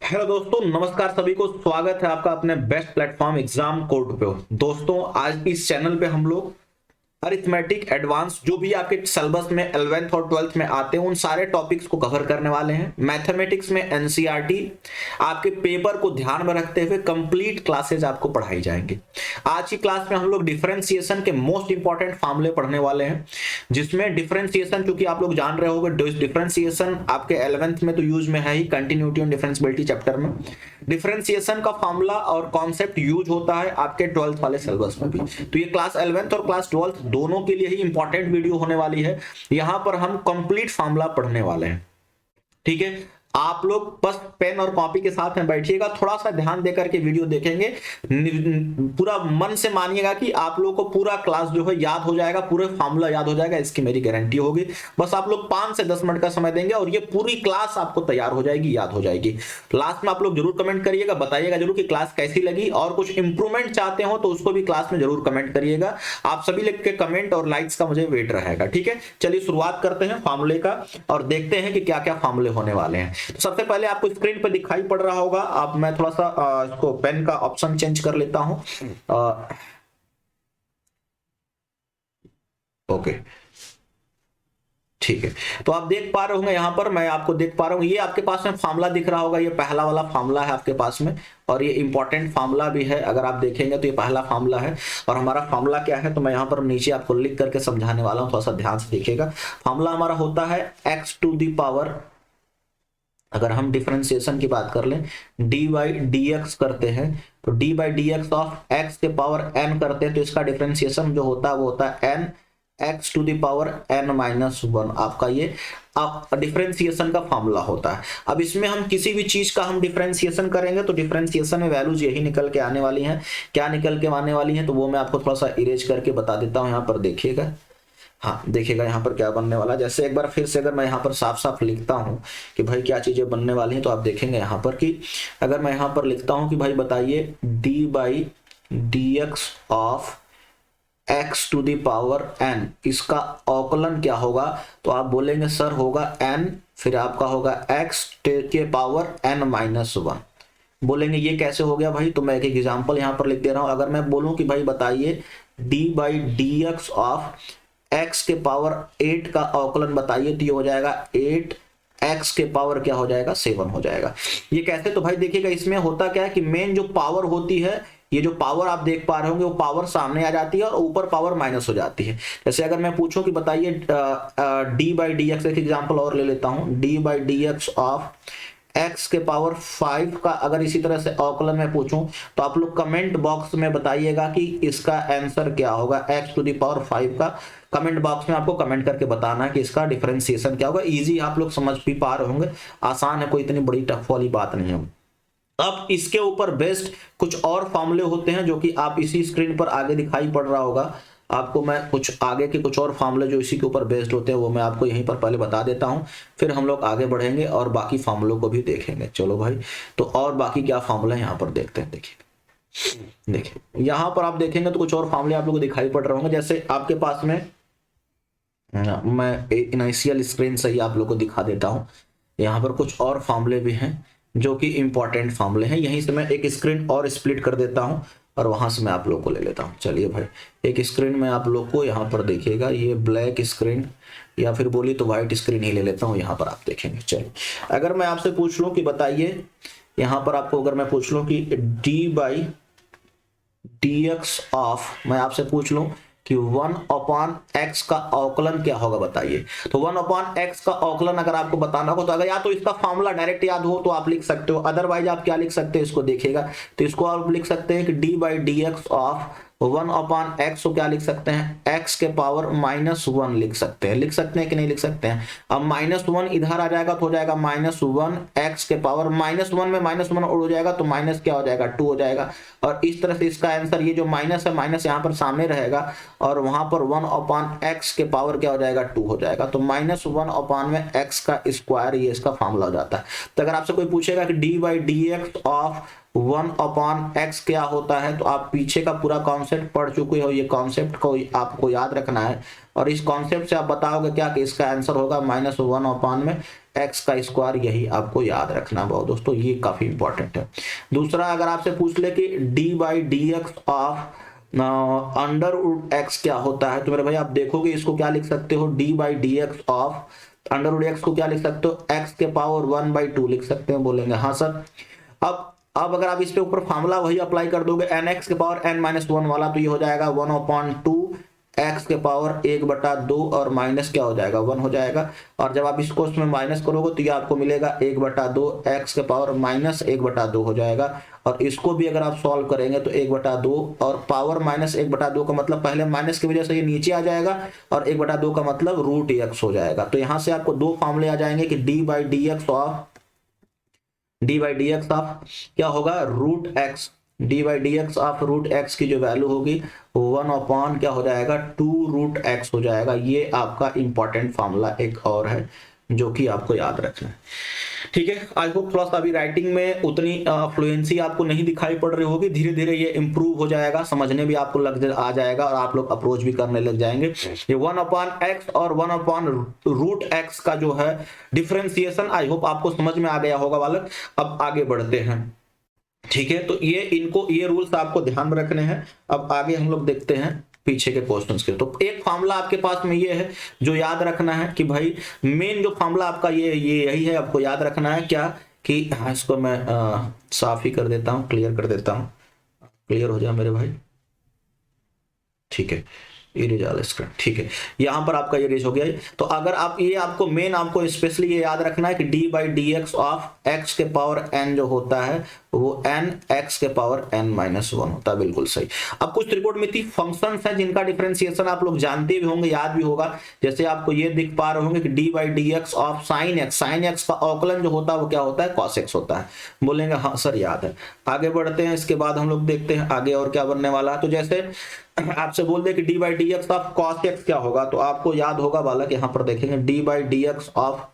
Hello दोस्तों, नमस्कार। सभी को स्वागत है आपका अपने बेस्ट प्लेटफॉर्म एग्जाम कोड पे। दोस्तों, आज इस चैनल पे हम लोग अरिथमेटिक एडवांस जो भी आपके सिलेबस में 11th और 12th में आते हैं उन सारे टॉपिक्स को कवर करने वाले हैं। मैथमेटिक्स में एनसीईआरटी आपके पेपर को ध्यान में रखते हुए कंप्लीट क्लासेज आपको पढ़ाई जाएंगी। आज की क्लास में हम लोग डिफरेंशिएशन के मोस्ट इंपॉर्टेंट फार्मूले पढ़ने वाले हैं, जिसमें डिफरेंशिएशन, क्योंकि आप लोग जान रहे होंगे डिफरेंशिएशन आपके 11th में तो यूज में है ही, कंटिन्यूटी एंड डिफरेंशिएबिलिटी चैप्टर में डिफरेंशिएशन का फार्मूला और कॉन्सेप्ट यूज होता है आपके 12th वाले सिलेबस में भी। तो ये क्लास 11th और क्लास 12th दोनों के लिए ही इंपॉर्टेंट वीडियो होने वाली है। यहां पर हम कंप्लीट फार्मूला पढ़ने वाले हैं, ठीक है। आप लोग बस पेन और कॉपी के साथ में बैठिएगा, थोड़ा सा ध्यान देकर के वीडियो देखेंगे, पूरा मन से मानिएगा कि आप लोगों को पूरा क्लास जो है याद हो जाएगा, पूरा फार्मूला याद हो जाएगा, इसकी मेरी गारंटी होगी। बस आप लोग 5 से 10 मिनट का समय देंगे और ये पूरी क्लास आपको तैयार हो जाएगी, याद हो जाएगी। लास्ट में आप लोग जरूर कमेंट करिएगा, बताइएगा जरूर कि क्लास कैसी लगी, और कुछ इंप्रूवमेंट चाहते हो तो उसको भी क्लास में जरूर कमेंट करिएगा। आप सभी लोग के कमेंट और लाइक्स का मुझे वेट रहेगा, ठीक है। चलिए शुरुआत करते हैं फार्मूले का और देखते हैं कि क्या क्या फार्मूले होने वाले हैं। तो सबसे पहले आपको स्क्रीन पर दिखाई पड़ रहा होगा, अब मैं थोड़ा सा इसको पेन का ऑप्शन चेंज कर लेता हूं। ओके, ठीक है। तो आप देख पा रहे होंगे, यहां पर मैं आपको देख पा रहा हूं, ये आपके पास में फार्मूला दिख रहा होगा, ये पहला वाला फार्मूला है आपके पास में, और ये इंपॉर्टेंट फार्मूला भी है। अगर आप देखेंगे तो ये पहला फार्मूला है, और हमारा फार्मूला क्या है तो मैं यहां पर नीचे आपको लिख करके समझाने वाला हूं, थोड़ा सा ध्यान से देखिएगा। फार्मूला हमारा होता है x टू दी पावर, अगर हम डिफरेंशिएशन की बात कर लें, डी बाई डी एक्स करते हैं तो d by d x of x के पावर n करते हैं, तो इसका डिफरेंशिएशन जो होता है वो होता है n x to the power n minus 1। आपका ये डिफरेंशिएशन का फॉर्मूला होता है। अब इसमें हम किसी भी चीज का हम डिफरेंशिएशन करेंगे तो डिफरेंशिएशन में वैल्यूज यही निकल के आने वाली हैं। क्या निकल के आने वाली हैं तो वो मैं आपको थोड़ा सा इरेज करके बता देता हूं। यहाँ पर देखिएगा, हाँ देखिएगा यहाँ पर क्या बनने वाला। जैसे एक बार फिर से अगर मैं यहाँ पर साफ साफ लिखता हूँ कि भाई क्या चीजें बनने वाली हैं, तो आप देखेंगे यहाँ पर कि अगर मैं यहाँ पर लिखता हूँ कि भाई बताइए d by d x of x to the power n, इसका अवकलन क्या होगा, तो आप बोलेंगे सर होगा n, फिर आपका होगा x के पावर n माइनस 1। बोलेंगे ये कैसे हो गया भाई, तो मैं एक एग्जांपल यहाँ पर लिख दे रहा हूँ। अगर मैं बोलूँ कि भाई बताइए d by d x of x के पावर 8 का अवकलन बताइए, तो ये हो जाएगा 8 x के पावर क्या हो जाएगा 7 हो जाएगा। ये कैसे, तो भाई देखिएगा इसमें होता क्या है कि मेन जो पावर होती है, ये जो पावर आप देख पा रहे होंगे वो पावर सामने आ जाती है और ऊपर पावर माइनस हो जाती है। जैसे अगर मैं पूछूं कि बताइए डी बाई डी एक्स, एक एग्जाम्पल और ले लेता हूं, D by d x of x के पावर 5 का अगर इसी तरह से अवकलन में पूछूं तो आप लोग कमेंट बॉक्स में बताइएगा कि इसका आंसर क्या होगा। x टू दी पावर 5 का कमेंट बॉक्स में आपको कमेंट करके बताना है कि इसका डिफरेंशिएशन क्या होगा। इजी, आप लोग समझ भी पा रहे होंगे, आसान है, कोई इतनी बड़ी टफ वाली बात नहीं है। अब इसके ऊपर बेस्ड कुछ और फॉर्मूले होते हैं जो कि आप इसी स्क्रीन पर आगे दिखाई पड़ रहा होगा आपको। मैं कुछ आगे के कुछ और फॉर्मूले जो इसी के ऊपर बेस्ड होते हैं वो मैं आपको यहीं पर पहले बता देता हूं, फिर हम लोग आगे बढ़ेंगे और बाकी फॉर्मूलों को भी देखेंगे। चलो भाई, तो और बाकी क्या फॉर्मूला है यहाँ पर देखते हैं। देखिए यहाँ पर आप देखेंगे तो कुछ और फॉर्मूले आप लोग को दिखाई पड़ रहे होंगे। जैसे आपके पास में, मैं इनिशियल स्क्रीन से ही आप लोग को दिखा देता हूँ, यहाँ पर कुछ और फॉर्मूले भी हैं जो कि इंपॉर्टेंट फॉर्मूले हैं। यहीं से मैं एक स्क्रीन और स्प्लिट कर देता हूं और वहां से मैं आप लोग को ले लेता हूं। चलिए भाई, एक स्क्रीन में आप लोग को यहाँ पर देखिएगा, ये ब्लैक स्क्रीन या फिर बोली तो व्हाइट स्क्रीन ही ले लेता हूं, यहाँ पर आप देखेंगे। चलिए, अगर मैं आपसे पूछ लूं कि बताइए, यहाँ पर आपको अगर मैं पूछ लूं कि d by d x of, मैं आपसे पूछ लूं कि 1/x का अवकलन क्या होगा बताइए, तो 1/x का अवकलन अगर आपको बताना हो तो अगर या तो इसका फॉर्मूला डायरेक्ट याद हो तो आप लिख सकते हो, अदरवाइज आप क्या लिख सकते हैं इसको देखिएगा, तो इसको आप लिख सकते हैं कि d by d x of 1/x को क्या लिख सकते हैं, x के पावर -1 लिख सकते हैं। लिख सकते हैं कि नहीं लिख सकते हैं। अब -1 इधर आ जाएगा तो हो जाएगा -1 x के पावर -1 में -1 उड़ हो जाएगा तो माइनस क्या हो जाएगा 2 हो जाएगा। और इस तरह से इसका आंसर, ये जो माइनस है माइनस यहाँ पर सामने रहेगा और वहां पर 1/x के पावर क्या हो जाएगा 2 हो जाएगा, तो -1 में x का स्क्वायर, ये इसका फॉर्मूला हो जाता है। तो अगर आपसे कोई पूछेगा कि d by d x of 1 upon x क्या होता है, तो आप पीछे का पूरा कॉन्सेप्ट पढ़ चुके हो, ये कॉन्सेप्ट को आपको याद रखना है और इस कॉन्सेप्ट से आप बताओगे क्या कि इसका आंसर होगा -1 अपॉन में x का स्क्वायर, यही आपको याद रखना बहुत दोस्तों, ये काफी इंपॉर्टेंट है। दूसरा अगर आपसे पूछ ले कि d/dx of under root x क्या होता है, तो मेरे भाई आप देखोगे इसको क्या लिख सकते हो, d/dx of under root x को क्या लिख सकते हो, x के पावर 1/2 लिख सकते हैं। बोलेंगे हाँ सर। अब अगर आप इस पे ऊपर फार्मूला वही अप्लाई कर दोगे nx के पावर n-1 वाला, तो ये हो जाएगा 1/2 x के पावर 1/2 और माइनस क्या हो जाएगा 1 हो जाएगा। और जब आप इसको उसमें माइनस करोगे तो ये आपको मिलेगा 1/2 x के पावर -1/2 हो जाएगा। और इसको भी अगर आप सॉल्व करेंगे तो 1/2 और पावर -1/2 का मतलब पहले माइनस की वजह से ये नीचे आ जाएगा और 1/2 का मतलब रूट x हो जाएगा। तो यहां से आपको दो फॉर्मूले आ जाएंगे कि d/dx ऑफ क्या होगा रूट x, d/dx ऑफ रूट x की जो वैल्यू होगी 1 अपॉन क्या हो जाएगा 2 रूट x हो जाएगा। ये आपका इंपॉर्टेंट फॉर्मूला एक और है जो कि आपको याद रखना है। ठीक है, आई होप थोड़ा सा अभी राइटिंग में उतनी फ्लुएंसी आपको नहीं दिखाई पड़ रही होगी, धीरे धीरे ये इंप्रूव हो जाएगा, समझने भी आपको लग आ जाएगा और आप लोग अप्रोच भी करने लग जाएंगे। ये 1 अपॉन एक्स और 1 अपॉन रूट एक्स का जो है डिफरेंशिएशन आई होप आपको समझ में आ गया होगा बालक। अब आगे बढ़ते हैं। ठीक है, तो ये रूल्स आपको ध्यान में रखने हैं। अब आगे हम लोग देखते हैं पीछे के क्वेश्चंस के। तो एक फार्मूला आपके पास में ये है जो याद रखना है कि भाई मेन जो फार्मूला आपका ये यही है, आपको याद रखना है क्या कि हाँ, इसको मैं साफ ही कर देता हूँ, क्लियर कर देता हूँ, क्लियर हो जाए मेरे भाई। ठीक है, इरेज ऑल स्क्रीन। ठीक है, यहां पर आपका इरेज हो गया है। तो अगर आप ये आपको मेन आपको स्पेशली ये याद रखना है कि d/dx ऑफ x के पावर n जो होता है वो n x के पावर n-1 होता है। बिल्कुल सही। अब कुछ त्रिकोणमिति फंक्शंस हैं जिनका डिफरेंशिएशन आप लोग जानते भी होंगे, याद भी होगा। जैसे आपको ये दिख पा रहे होंगे कि d/dx ऑफ sin x का अवकलन जो होता है वो क्या होता है cos x होता है। बोलेंगे हाँ सर याद है। आगे बढ़ते हैं, इसके बाद हम लोग देखते हैं आगे और क्या बनने वाला है। तो जैसे आपसे बोल दे कि d/dx ऑफ cos x क्या होगा, तो आपको याद होगा बालक, यहां पर देखेंगे d/dx ऑफ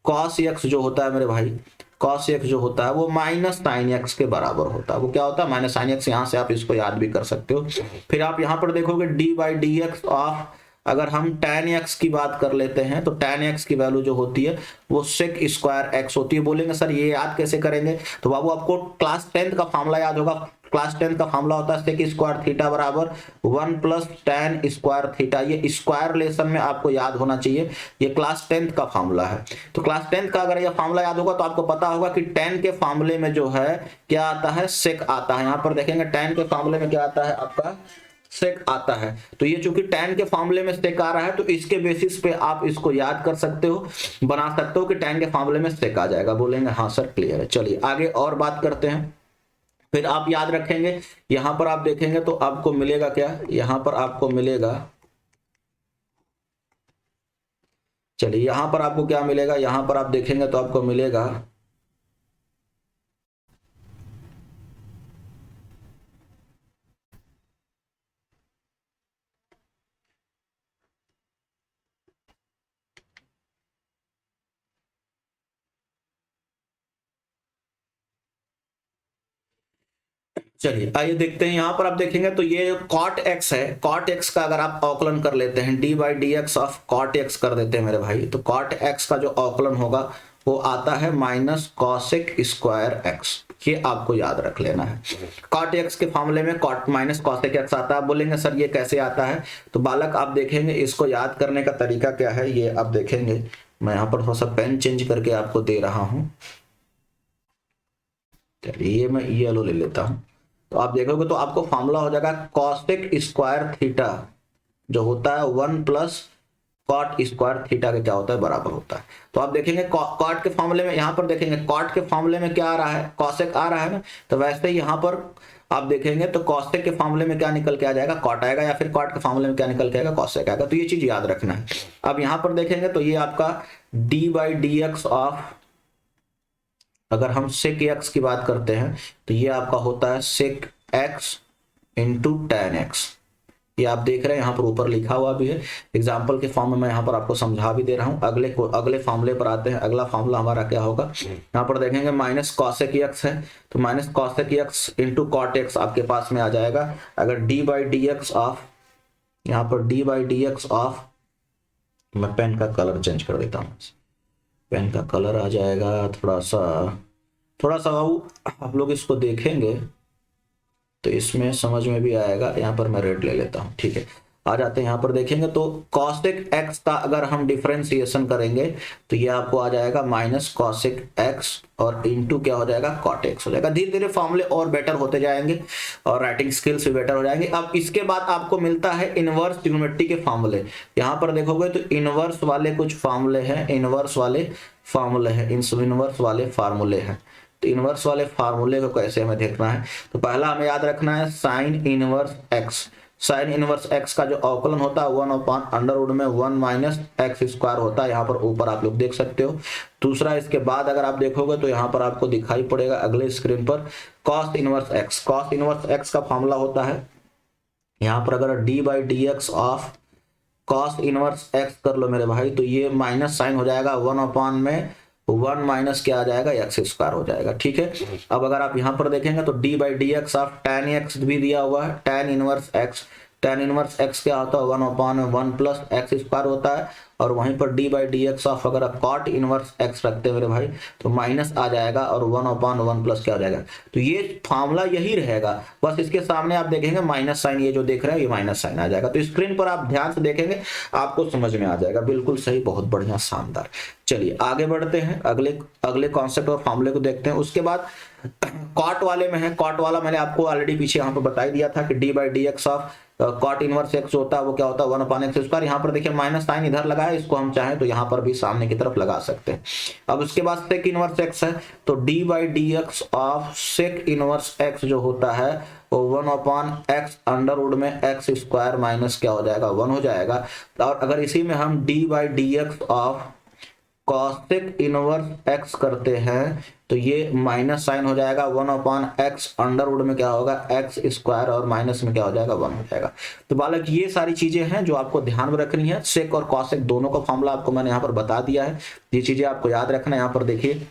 cos x जो होता है मेरे भाई, cos x जो होता है वो -sin x के बराबर होता है। वो क्या होता है -sin x, यहां से आप इसको याद भी कर सकते हो। फिर आप यहां पर देखोगे d/dx ऑफ, अगर हम tan x की बात कर लेते हैं तो tan x की वैल्यू जो होती है वो sec स्क्वायर x होती है। बोलेंगे सर ये याद कैसे करेंगे, तो बाबू आपको क्लास 10th का फार्मूला याद होगा। क्लास 10 का फार्मूला होता है sec स्क्वायर थीटा बराबर 1 प्लस tan स्क्वायर थीटा। ये स्क्वायर रिलेशन में आपको याद होना चाहिए, ये क्लास 10th का फार्मूला है। तो क्लास 10th का अगर ये फार्मूला याद होगा तो आपको पता होगा कि tan के फार्मूले में जो है क्या आता है sec आता है। यहां पर देखेंगे tan के फार्मूले में क्या आता है आपका सेक आता है। तो ये चूंकि tan के फार्मूले में सेक आ रहा है तो इसके बेसिस पे आप इसको याद कर सकते हो, बना सकते हो कि tan के फार्मूले में सेक आ जाएगा। बोलेंगे हाँ सर क्लियर है। चलिए आगे और बात करते हैं। फिर आप याद रखेंगे, यहां पर आप देखेंगे तो आपको मिलेगा क्या, यहां पर आपको मिलेगा, चलिए यहां पर आपको क्या मिलेगा, यहां पर आप देखेंगे तो आपको मिलेगा चलिए आइए देखते हैं। यहां पर आप देखेंगे तो ये cot x है, cot x का अगर आप अवकलन कर लेते हैं d/dx ऑफ cot x कर देते हैं मेरे भाई, तो cot x का जो अवकलन होगा वो आता है -cosec स्क्वायर x। ये आपको याद रख लेना है। cot x के फार्मूले में -cosec x आता है। बोलेंगे सर ये कैसे आता है, तो बालक आप देखेंगे इसको याद करने का तरीका क्या है, ये आप देखेंगे। मैं यहाँ पर थोड़ा सा पेन चेंज करके आपको दे रहा हूं। चलिए मैं येलो ले लेता हूं। तो आप देखोगे तो आपको फार्मूला हो जाएगा cosec स्क्वायर थीटा जो होता है 1 प्लस cot स्क्वायर थीटा के क्या होता है बराबर होता है। तो आप देखेंगे cot के फार्मूले में, यहां पर देखेंगे cot के फार्मूले में क्या आ रहा है, cosec आ रहा है ना। तो वैसे ही यहां पर आप देखेंगे तो cosec के फार्मूले में क्या निकल के आ जाएगा, cot आएगा, या फिर cot के फार्मूले में क्या निकल के आएगा, cosec आएगा। तो ये चीज याद रखना है। अब यहां पर देखेंगे तो ये आपका d/dx ऑफ, अगर हम sec x की बात करते हैं तो ये आपका होता है sec x into tan x। ये आप देख रहे हैं यहाँ पर ऊपर लिखा हुआ भी है, एग्जाम्पल के फॉर्म में मैं यहाँ पर आपको समझा भी दे रहा हूँ। अगले फॉर्मूले पर आते हैं। अगला फॉर्मूला हमारा क्या होगा, यहाँ पर देखेंगे माइनस कॉसेक एक्स है, तो minus cosec x into cot x आपके पास में आ जाएगा। अगर d by d x of, यहाँ पर d by d x of, मैं पेन का कलर चेंज कर देता हूँ, पेन का कलर आ जाएगा थोड़ा सा आप लोग इसको देखेंगे तो इसमें समझ में भी आएगा। यहाँ पर मैं रेड ले लेता हूँ, ठीक है। आ जाते हैं यहाँ पर देखेंगे तो कॉसेक एक्स का अगर हम डिफरेंशिएशन करेंगे तो ये आपको आ जाएगा माइनस कॉसेक एक्स और इंटू क्या हो जाएगा, कॉट एक्स हो जाएगा। धीरे धीरे फॉर्मूले और बेटर होते जाएंगे और राइटिंग स्किल्स भी बेटर हो जाएंगे। अब इसके बाद आपको मिलता है इनवर्स ट्रिग्नोमेट्री के फॉर्मूले। यहाँ पर देखोगे तो इनवर्स वाले कुछ फॉर्मूले हैं, इनवर्स वाले फार्मूले हैं। तो इनवर्स वाले फार्मूले को कैसे हमें देखना है, तो पहला हमें याद रखना है sine inverse x. Sine inverse x का जो अवकलन होता है 1/√में 1 माइनस एक्स स्क्वायर होता है, यहाँ पर ऊपर आप लोग देख सकते हो। दूसरा इसके बाद अगर आप देखोगे तो यहाँ पर आपको दिखाई पड़ेगा अगले स्क्रीन पर cos inverse x. Cos inverse x का फॉर्मूला होता है यहाँ पर अगर d by d x of cos inverse x कर लो मेरे भाई, तो ये माइनस साइन हो जाएगा 1/1 माइनस क्या आ जाएगा, एक्स स्क्वायर हो जाएगा, ठीक है। अब अगर आप यहाँ पर देखेंगे तो d by d x of ten x भी दिया हुआ है, tan inverse x. Tan inverse x क्या होता है 1/1 प्लस एक्स स्क्वायर होता है, और वहीं पर d by d x of अगर आप कॉट इनवर्स एक्स रखते हैं मेरे भाई तो माइनस आ जाएगा और 1/1 प्लस क्या हो जाएगा। तो ये फॉर्मूला यही रहेगा, बस इसके सामने आप देखेंगे माइनस साइन, ये जो देख रहे हैं ये माइनस साइन आ जाएगा। तो स्क्रीन पर आप ध्यान से देखेंगे आपको समझ में आ जाएगा, बिल्कुल सही, बहुत बढ़िया, शानदार। चलिए आगे बढ़ते हैं, अगले कॉन्सेप्ट और फॉर्मूले को देखते हैं। उसके बाद कॉट वाले में है, कॉट वाला मैंने आपको ऑलरेडी पीछे यहाँ पर बता दिया था कि d by d x of cot inverse x होता है वो क्या होता है 1/x²। यहाँ पर देखिए माइनस साइन इधर लगा है, इसको हम चाहें तो यहाँ पर भी सामने की तरफ लगा सकते हैं। अब उसके बाद सेक इनवर्स एक्स है, तो d by d x of sec inverse x जो होता है वो 1/x में x² माइनस क्या हो जाएगा 1 हो जाएगा। और अगर इसी में हम D by d x of cosec inverse x करते हैं तो ये माइनस साइन हो जाएगा 1/x में क्या होगा x² और माइनस में क्या हो जाएगा 1 हो जाएगा। तो बालक ये सारी चीजें हैं जो आपको ध्यान में रखनी है। सेक और कॉसेक दोनों का फॉर्मूला आपको मैंने यहाँ पर बता दिया है, ये चीजें आपको याद रखना है। यहाँ पर देखिए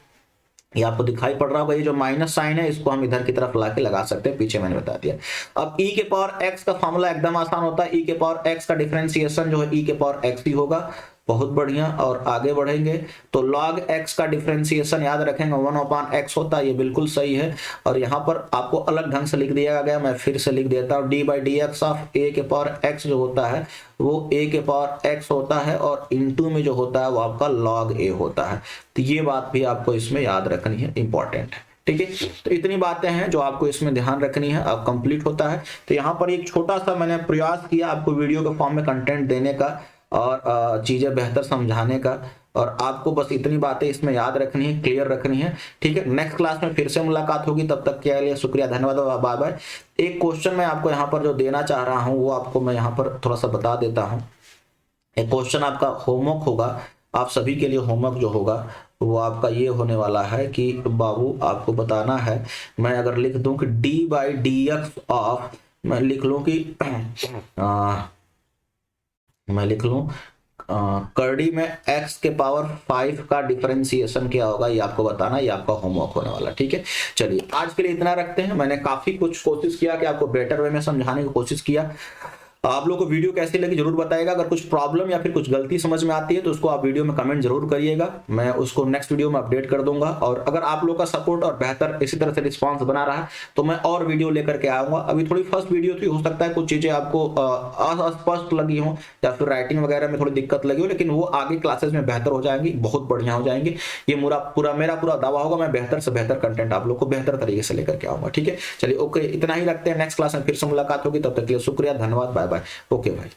ये आपको दिखाई पड़ रहा होगा, ये जो माइनस साइन है इसको हम इधर की तरफ लाके लगा सकते हैं, पीछे मैंने बता दिया। अब e के पावर x का फॉर्मूला एकदम आसान होता है, e के पावर x का डिफरेंशिएशन जो है e के पावर x ही होगा, बहुत बढ़िया। और आगे बढ़ेंगे तो log x का डिफरेंशिएशन याद रखेंगे 1/x होता है, ये बिल्कुल सही है। और यहाँ पर आपको अलग ढंग से लिख दिया गया, मैं फिर से लिख देता हूँ, D by d x of a के पावर x जो होता है वो a के पावर x होता है और इनटू में जो होता है वो आपका log a होता है। तो ये बात भी आपको इसमें याद रखनी है, इंपॉर्टेंट है, ठीक है। तो इतनी बातें हैं जो आपको इसमें ध्यान रखनी है, अब कंप्लीट होता है। तो यहाँ पर एक छोटा सा मैंने प्रयास किया आपको वीडियो के फॉर्म में कंटेंट देने का और चीजें बेहतर समझाने का, और आपको बस इतनी बातें इसमें याद रखनी है, क्लियर रखनी है, ठीक है। नेक्स्ट क्लास में फिर से मुलाकात होगी, तब तक के लिए शुक्रिया, धन्यवाद, बाय बाय। एक क्वेश्चन मैं आपको यहाँ पर जो देना चाह रहा हूँ वो आपको मैं यहाँ पर थोड़ा सा बता देता हूँ। एक क्वेश्चन आपका होमवर्क होगा, आप सभी के लिए होमवर्क जो होगा वो आपका ये होने वाला है कि बाबू आपको बताना है, मैं अगर लिख दूं कि d by d x of, मैं लिख लूं कि मैं लिख लूं कर्डी में x के पावर 5 का डिफरेंशिएशन क्या होगा, ये आपको बताना, ये आपका होमवर्क होने वाला, ठीक है। चलिए आज के लिए इतना रखते हैं। मैंने काफी कुछ कोशिश किया कि आपको बेटर वे में समझाने की कोशिश किया। आप लोगों को वीडियो कैसी लगी जरूर बताइएगा। अगर कुछ प्रॉब्लम या फिर कुछ गलती समझ में आती है तो उसको आप वीडियो में कमेंट जरूर करिएगा, मैं उसको नेक्स्ट वीडियो में अपडेट कर दूंगा। और अगर आप लोगों का सपोर्ट और बेहतर इसी तरह से रिस्पांस बना रहा तो मैं और वीडियो लेकर के आऊंगा। अभी थोड़ी फर्स्ट वीडियो थी, हो सकता है कुछ चीजें आपको अस्पष्ट लगी हो या फिर राइटिंग वगैरह में थोड़ी दिक्कत लगी हो, लेकिन वो आगे क्लासेस में बेहतर हो जाएंगी, बहुत बढ़िया हो जाएंगे। ये मेरा पूरा दावा होगा, मैं बेहतर से बेहतर कंटेंट आप लोग को बेहतर तरीके से लेकर के आऊंगा, ठीक है। चलिए ओके, इतना ही रखते हैं, नेक्स्ट क्लास में फिर से मुलाकात होगी, तब तक के लिए शुक्रिया, धन्यवाद, बाय बाय, ओके भाई।